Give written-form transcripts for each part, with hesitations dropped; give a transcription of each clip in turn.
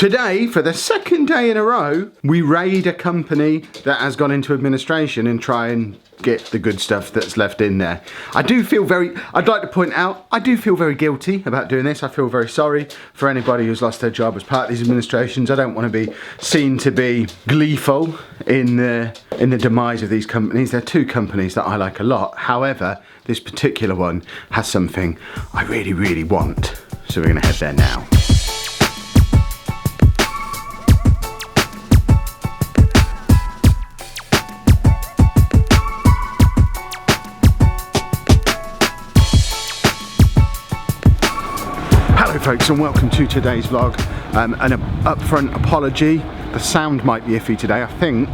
Today, for the second day in a row, we raid a company that has gone into administration and try and get the good stuff that's left in there. I'd like to point out, I do feel very guilty about doing this. I feel very sorry for anybody who's lost their job as part of these administrations. I don't want to be seen to be gleeful in the demise of these companies. They're two companies that I like a lot. However, this particular one has something I really, really want. So we're gonna head there now. Hello folks and welcome to today's vlog. An upfront apology, the sound might be iffy today. I think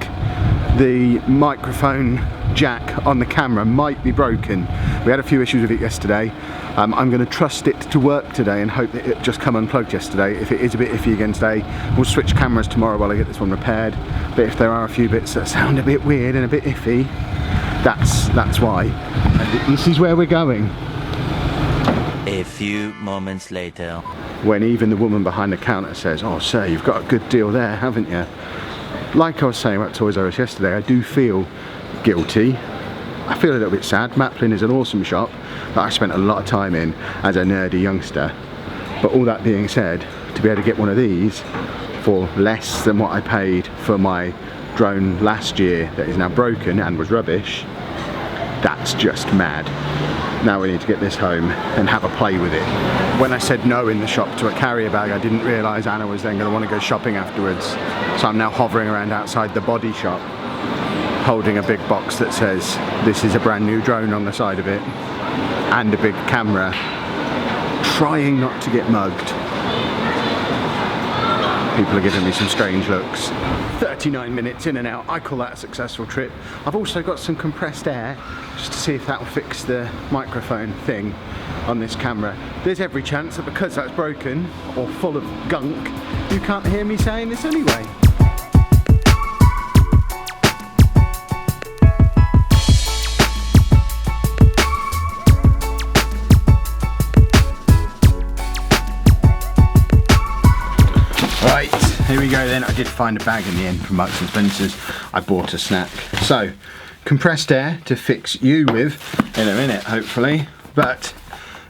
the microphone jack on the camera might be broken. We had a few issues with it yesterday. I'm going to trust it to work today and hope that it just come unplugged yesterday. If it is a bit iffy again today, we'll switch cameras tomorrow while I get this one repaired. But if there are a few bits that sound a bit weird and a bit iffy, that's why. This is where we're going. A few moments later. When even the woman behind the counter says, "Oh sir, you've got a good deal there, haven't you?" Like I was saying about Toys R Us yesterday, I do feel guilty. I feel a little bit sad. Maplin is an awesome shop that I spent a lot of time in as a nerdy youngster. But all that being said, to be able to get one of these for less than what I paid for my drone last year that is now broken and was rubbish, that's just mad. Now we need to get this home and have a play with it. When I said no in the shop to a carrier bag, I didn't realise Anna was then going to want to go shopping afterwards. So I'm now hovering around outside the body shop, holding a big box that says this is a brand new drone on the side of it, and a big camera, trying not to get mugged. People are giving me some strange looks. 39 minutes in and out, I call that a successful trip. I've also got some compressed air, just to see if that will fix the microphone thing on this camera. There's every chance that because that's broken, or full of gunk, you can't hear me saying this anyway. Right, here we go then. I did find a bag in the end from Marks and Spencer's. I bought a snack. So, compressed air to fix you with in a minute, hopefully. But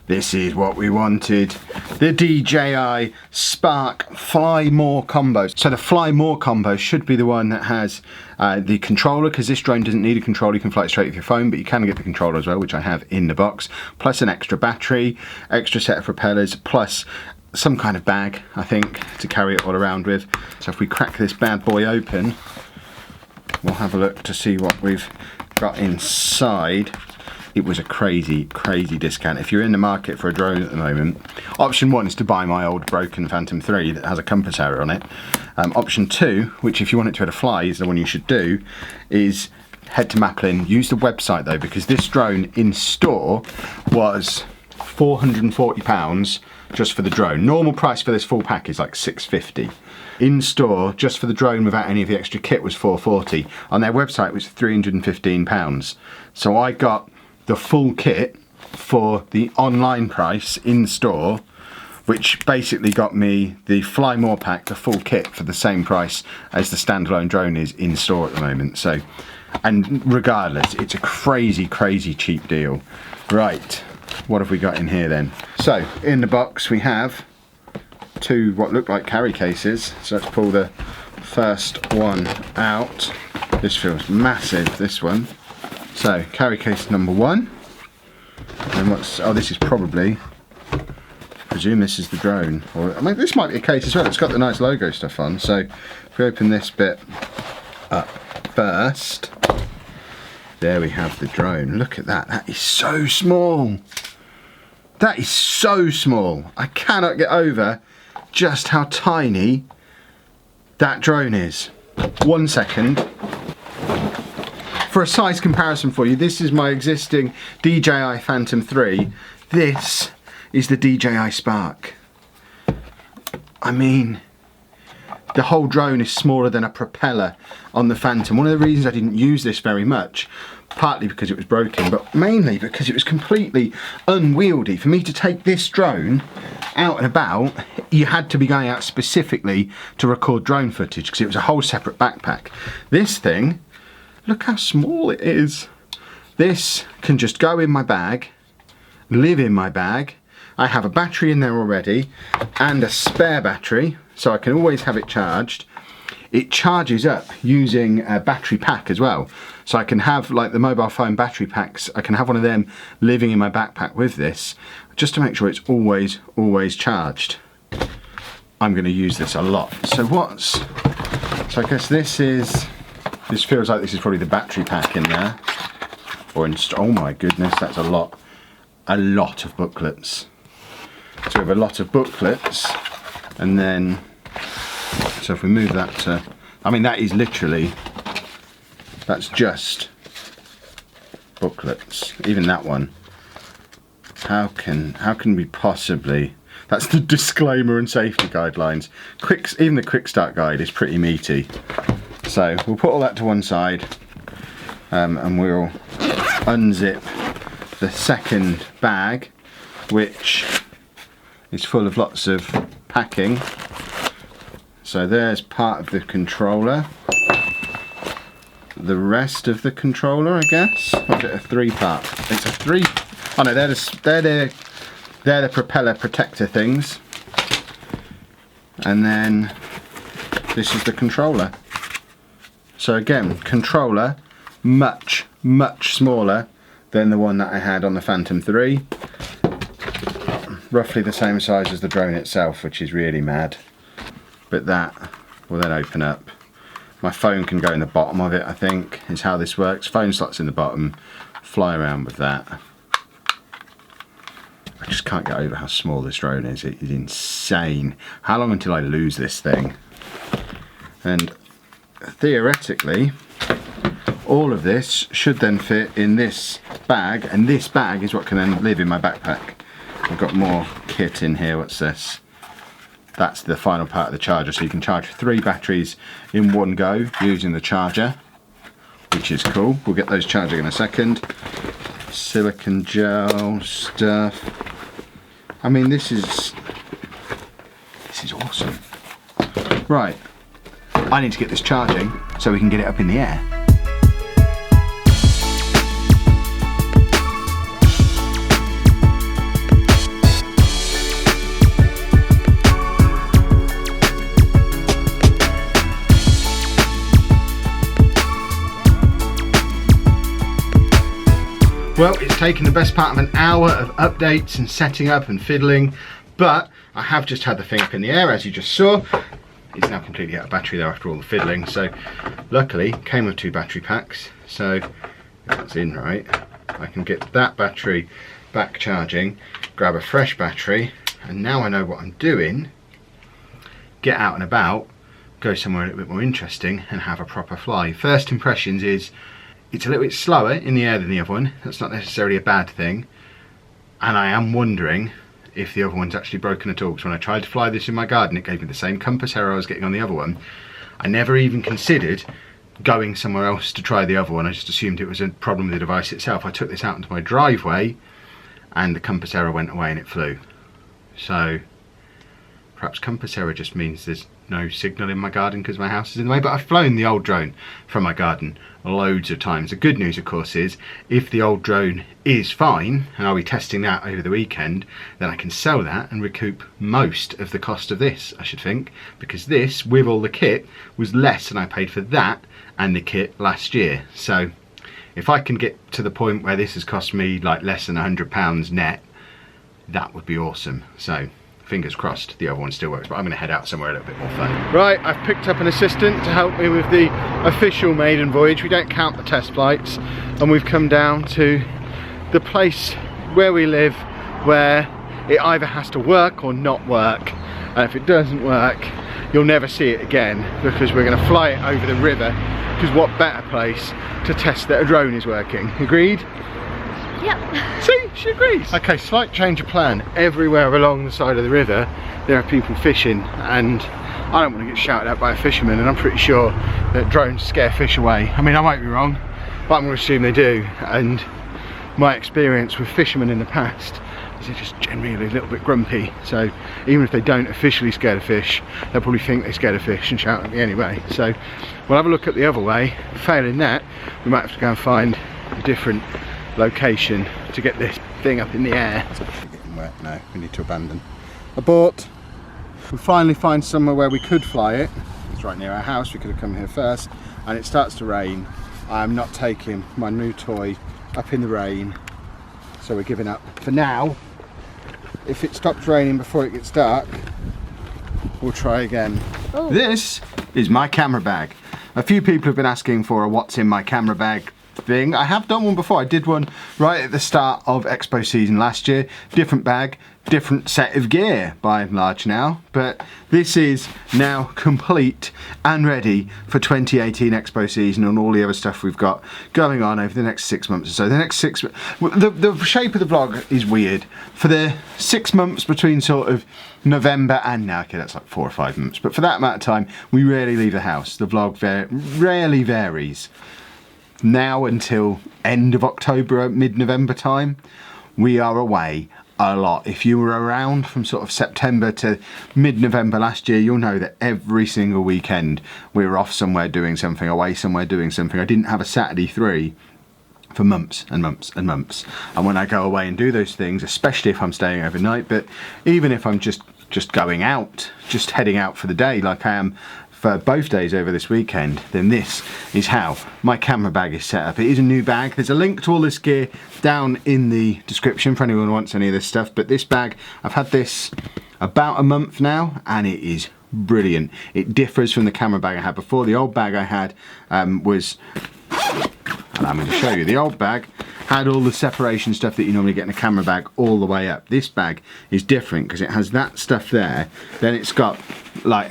this is what we wanted. The DJI Spark Fly More combo. So the Fly More combo should be the one that has the controller, because this drone doesn't need a controller. You can fly it straight with your phone, but you can get the controller as well, which I have in the box. Plus an extra battery, extra set of propellers, plus some kind of bag, I think, to carry it all around with. So if we crack this bad boy open, we'll have a look to see what we've got inside. It was a crazy, crazy discount. If you're in the market for a drone at the moment, option one is to buy my old broken Phantom 3 that has a compass error on it. Option two, which if you want it to be able to fly is the one you should do, is head to Maplin. Use the website though, because this drone in store was £440 just for the drone. Normal price for this full pack is like £650. In store, just for the drone without any of the extra kit, was £440. On their website it was £315. So I got the full kit for the online price in store, which basically got me the Fly More pack, the full kit, for the same price as the standalone drone is in store at the moment. So, and regardless, it's a crazy, crazy cheap deal. Right. What have we got in here then? So, in the box we have two what look like carry cases. So let's pull the first one out. This feels massive, this one. So, carry case number one. And what's, oh, this is probably, I presume this is the drone. Or, I mean, this might be a case as well. It's got the nice logo stuff on. So, if we open this bit up first, there we have the drone. Look at that, that is so small. That is so small. I cannot get over just how tiny that drone is. 1 second. For a size comparison for you, this is my existing DJI Phantom 3. This is the DJI Spark. I mean, the whole drone is smaller than a propeller on the Phantom. One of the reasons I didn't use this very much, partly because it was broken, but mainly because it was completely unwieldy. For me to take this drone out and about, you had to be going out specifically to record drone footage because it was a whole separate backpack. This thing, look how small it is. This can just go in my bag, live in my bag. I have a battery in there already and a spare battery, so I can always have it charged. It charges up using a battery pack as well. So I can have, like the mobile phone battery packs, I can have one of them living in my backpack with this, just to make sure it's always charged. I'm going to use this a lot. So I guess this feels like this is probably the battery pack in there. Oh my goodness, that's a lot of booklets. So we have a lot of booklets, and then, so if we move that to, I mean that is literally, that's just booklets. Even that one. How can we possibly, that's the disclaimer and safety guidelines. Even the quick start guide is pretty meaty. So we'll put all that to one side, and we'll unzip the second bag, which is full of lots of packing. So there's part of the controller. The rest of the controller, I guess. Or is it a 3-part? It's a 3. Oh no, they're the propeller protector things. And then this is the controller. So again, controller, much smaller than the one that I had on the Phantom 3. Roughly the same size as the drone itself, which is really mad. But that will then open up. My phone can go in the bottom of it, I think, is how this works. Phone slots in the bottom, fly around with that. I just can't get over how small this drone is. It is insane. How long until I lose this thing? And theoretically, all of this should then fit in this bag, and this bag is what can then live in my backpack. I've got more kit in here. What's this? That's the final part of the charger, so you can charge 3 batteries in one go using the charger, which is cool. We'll get those charging in a second. Silicone gel stuff. I mean, this is awesome. Right, I need to get this charging so we can get it up in the air. Well, it's taken the best part of an hour of updates and setting up and fiddling, but I have just had the thing up in the air, as you just saw. It's now completely out of battery though after all the fiddling, so luckily it came with 2 battery packs, so if that's in right, I can get that battery back charging, grab a fresh battery, and now I know what I'm doing, get out and about, go somewhere a little bit more interesting and have a proper fly. First impressions is, it's a little bit slower in the air than the other one. That's not necessarily a bad thing. And I am wondering if the other one's actually broken at all. Because when I tried to fly this in my garden, it gave me the same compass error I was getting on the other one. I never even considered going somewhere else to try the other one. I just assumed it was a problem with the device itself. I took this out into my driveway and the compass error went away and it flew. So perhaps compass error just means there's no signal in my garden because my house is in the way, but I've flown the old drone from my garden loads of times. The good news of course is, if the old drone is fine, and I'll be testing that over the weekend, then I can sell that and recoup most of the cost of this, I should think, because this, with all the kit, was less than I paid for that and the kit last year. So if I can get to the point where this has cost me like less than £100 net, that would be awesome. So fingers crossed the other one still works, but I'm going to head out somewhere a little bit more fun. Right, I've picked up an assistant to help me with the official maiden voyage. We don't count the test flights, and we've come down to the place where we live where it either has to work or not work, and if it doesn't work you'll never see it again, because we're going to fly it over the river, because what better place to test that a drone is working. Agreed? Yep. See, she agrees. Okay, slight change of plan. Everywhere along the side of the river there are people fishing, and I don't want to get shouted at by a fisherman, and I'm pretty sure that drones scare fish away. I mean, I might be wrong, but I'm going to assume they do. And my experience with fishermen in the past is they're just generally a little bit grumpy. So even if they don't officially scare the fish, they'll probably think they scare the fish and shout at me anyway. So we'll have a look at the other way. Failing that, we might have to go and find a different location to get this thing up in the air. It's actually getting wet. No, we need to abandon. Abort. We finally find somewhere where we could fly it. It's right near our house. We could have come here first, and it starts to rain. I'm not taking my new toy up in the rain, so we're giving up for now. If it stops raining before it gets dark, we'll try again. Oh. This is my camera bag. A few people have been asking for a what's in my camera bag thing. I have done one before. I did one right at the start of Expo season last year. Different bag, different set of gear by and large now, but this is now complete and ready for 2018 Expo season and all the other stuff we've got going on over the next 6 months or so. The next the shape of the vlog is weird. For the 6 months between sort of November and now, okay, that's like 4 or 5 months, but for that amount of time we rarely leave the house. The vlog rarely varies. Now until end of October, mid-November time, we are away a lot. If you were around from sort of September to mid-November last year, you'll know that every single weekend we were off somewhere doing something, away somewhere doing something. I didn't have a Saturday free for months and months and months. And when I go away and do those things, especially if I'm staying overnight, but even if I'm just going out, just heading out for the day like I am for both days over this weekend, then this is how my camera bag is set up. It is a new bag. There's a link to all this gear down in the description for anyone who wants any of this stuff, but this bag, I've had this about a month now and it is brilliant. It differs from the camera bag I had before. The old bag I had was, allow me to show you, the old bag had all the separation stuff that you normally get in a camera bag all the way up. This bag is different because it has that stuff there, then it's got like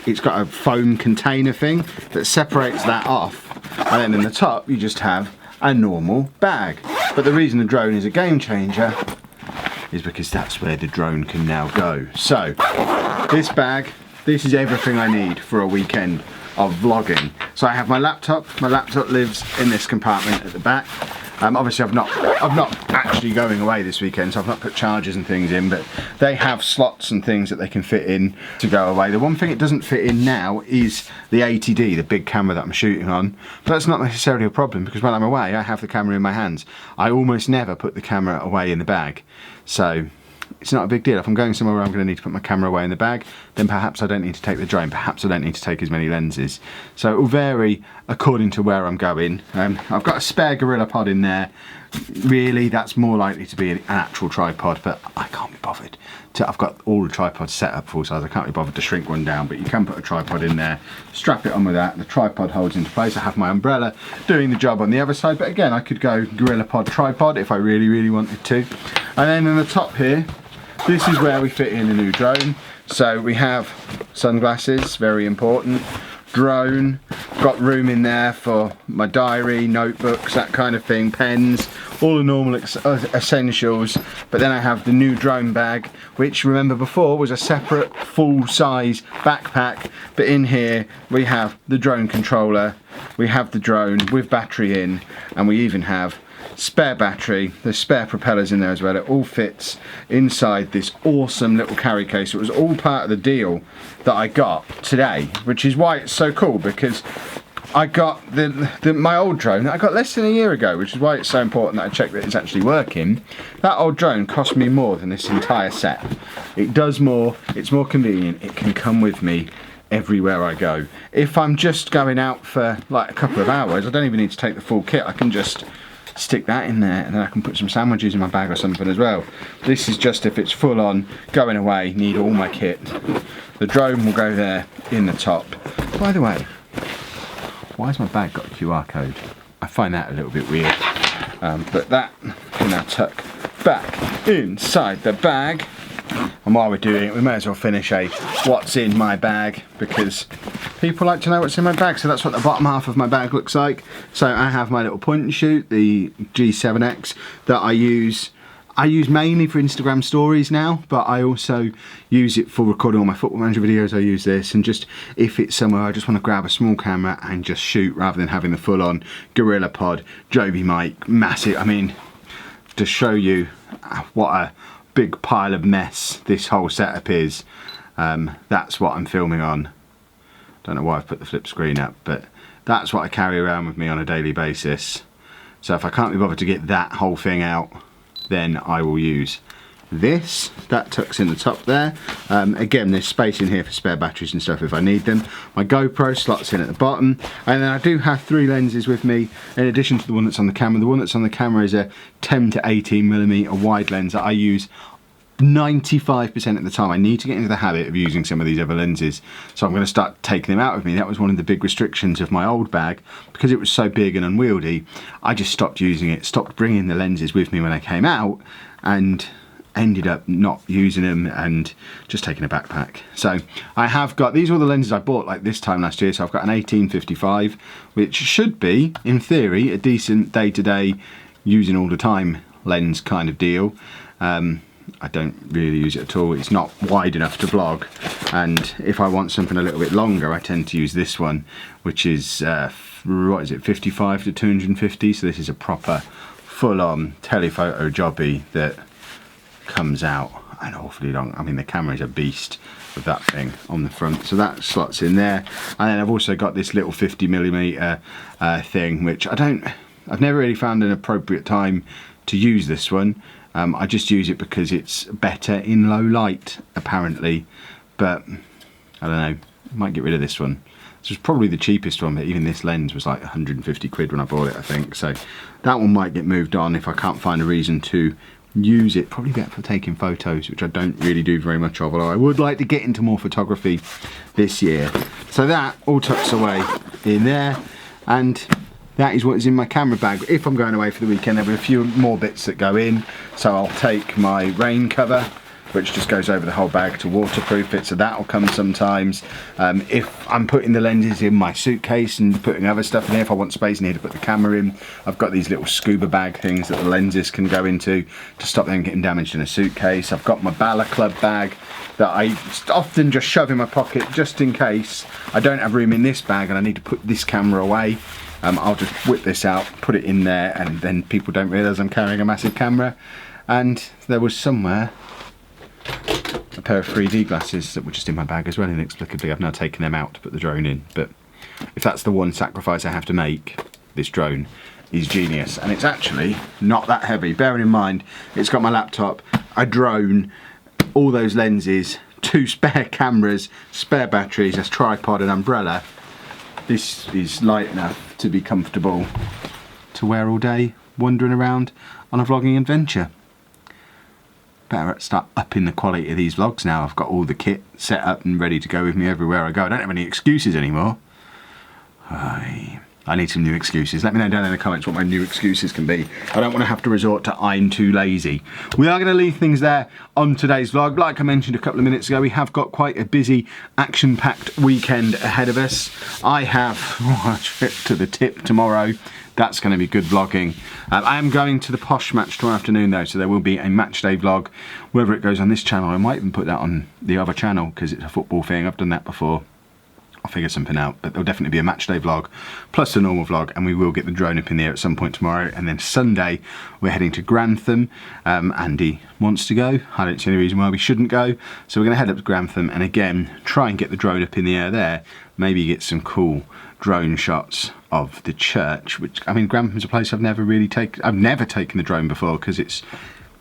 it's got a foam container thing that separates that off, and then in the top you just have a normal bag. But the reason the drone is a game changer is because that's where the drone can now go. So this bag, this is everything I need for a weekend of vlogging. So I have my laptop lives in this compartment at the back. Obviously I'm not actually going away this weekend, so I've not put chargers and things in, but they have slots and things that they can fit in to go away. The one thing it doesn't fit in now is the 80D, the big camera that I'm shooting on. But that's not necessarily a problem because when I'm away I have the camera in my hands. I almost never put the camera away in the bag, so it's not a big deal. If I'm going somewhere where I'm going to need to put my camera away in the bag, then perhaps I don't need to take the drone, perhaps I don't need to take as many lenses. So it will vary according to where I'm going. I've got a spare Gorilla Pod in there. Really, that's more likely to be an actual tripod, but I can't be bothered. I've got all the tripods set up full size, I can't be bothered to shrink one down, but you can put a tripod in there, strap it on with that, the tripod holds into place. I have my umbrella doing the job on the other side, but again, I could go Gorilla Pod tripod if I really wanted to. And then in the top here, this is where we fit in the new drone. So we have sunglasses, very important. Drone, got room in there for my diary, notebooks, that kind of thing, pens, all the normal essentials. But then I have the new drone bag, which remember before was a separate full-size backpack, but in here we have the drone controller, we have the drone with battery in, and we even have spare battery. There's spare propellers in there as well. It all fits inside this awesome little carry case. It was all part of the deal that I got today, which is why it's so cool, because I got my old drone that I got less than a year ago, which is why it's so important that I check that it's actually working. That old drone cost me more than this entire set. It does more, it's more convenient, it can come with me everywhere I go. If I'm just going out for like a couple of hours, I don't even need to take the full kit. I can just stick that in there and then I can put some sandwiches in my bag or something as well. This is just if it's full on, going away, need all my kit. The drone will go there in the top. By the way, why has my bag got a QR code? I find that a little bit weird. But that can now tuck back inside the bag. And while we're doing it, we may as well finish a what's in my bag, because people like to know what's in my bag. So that's what the bottom half of my bag looks like. So I have my little point and shoot, the G7X, that I use I use mainly for Instagram stories now, but I also use it for recording all my Football Manager videos. I use this, and just if it's somewhere I just want to grab a small camera and just shoot rather than having the full-on Gorilla Pod, Joby mic, massive. I mean, to show you what a big pile of mess this whole setup is, that's what I'm filming on. Don't know why I've put the flip screen up, but that's what I carry around with me on a daily basis. So if I can't be bothered to get that whole thing out, then I will use this. That tucks in the top there. Again, there's space in here for spare batteries and stuff if I need them. My GoPro slots in at the bottom, and then I do have 3 lenses with me in addition to the one that's on the camera. The one that's on the camera is a 10 to 18mm wide lens that I use 95% of the time. I need to get into the habit of using some of these other lenses, so I'm going to start taking them out with me. That was one of the big restrictions of my old bag, because it was so big and unwieldy. I just stopped using it, stopped bringing the lenses with me when I came out, and ended up not using them and just taking a backpack. So I have got, these are all the lenses I bought like this time last year. So I've got an 18-55, which should be, in theory, a decent day-to-day using all the time lens kind of deal. I don't really use it at all. It's not wide enough to vlog, and if I want something a little bit longer, I tend to use this one, which is what is it, 55 to 250. So this is a proper full-on telephoto jobby that comes out an awfully long. I mean, the camera is a beast with that thing on the front, so that slots in there. And then I've also got this little 50mm thing, which I've never really found an appropriate time to use this one. I just use it because it's better in low light, apparently, but I don't know, might get rid of this one. This was probably the cheapest one, but even this lens was like 150 quid when I bought it, I think. So that one might get moved on if I can't find a reason to use it. Probably better for taking photos, which I don't really do very much of, although I would like to get into more photography this year. So that all tucks away in there, and that is what is in my camera bag. If I'm going away for the weekend, there'll be a few more bits that go in. So I'll take my rain cover, which just goes over the whole bag to waterproof it, so that'll come sometimes. If I'm putting the lenses in my suitcase and putting other stuff in here, if I want space in here to put the camera in, I've got these little scuba bag things that the lenses can go into to stop them getting damaged in a suitcase. I've got my Bala Club bag that I often just shove in my pocket just in case I don't have room in this bag and I need to put this camera away. I'll just whip this out, put it in there, and then people don't realise I'm carrying a massive camera. And there was somewhere a pair of 3D glasses that were just in my bag as well, inexplicably. I've now taken them out to put the drone in, but if that's the one sacrifice I have to make, this drone is genius. And it's actually not that heavy. Bearing in mind, it's got my laptop, a drone, all those lenses, 2 spare cameras, spare batteries, a tripod, an umbrella. This is light enough to be comfortable to wear all day, wandering around on a vlogging adventure. Better start upping the quality of these vlogs now. I've got all the kit set up and ready to go with me everywhere I go. I don't have any excuses anymore. I need some new excuses. Let me know down in the comments what my new excuses can be. I don't want to have to resort to I'm too lazy. We are going to leave things there on today's vlog. Like I mentioned a couple of minutes ago, we have got quite a busy, action-packed weekend ahead of us. I have a trip to the Tip tomorrow. That's going to be good vlogging. I am going to the Posh match tomorrow afternoon though, so there will be a match day vlog. Whether it goes on this channel, I might even put that on the other channel because it's a football thing. I've done that before. I'll figure something out, but there'll definitely be a match day vlog plus a normal vlog, and we will get the drone up in the air at some point tomorrow. And then Sunday we're heading to Grantham. Andy wants to go. I don't see any reason why we shouldn't go, so we're going to head up to Grantham and again try and get the drone up in the air there, maybe get some cool drone shots of the church, which, I mean, Grantham's a place I've never taken the drone before because it's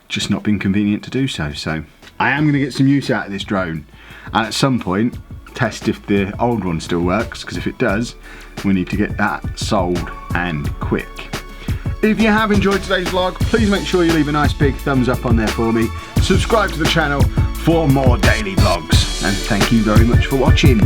just not been convenient to do so. So I am going to get some use out of this drone, and at some point test if the old one still works, because if it does, we need to get that sold and quick. If you have enjoyed today's vlog, please make sure you leave a nice big thumbs up on there for me. Subscribe to the channel for more daily vlogs, and thank you very much for watching.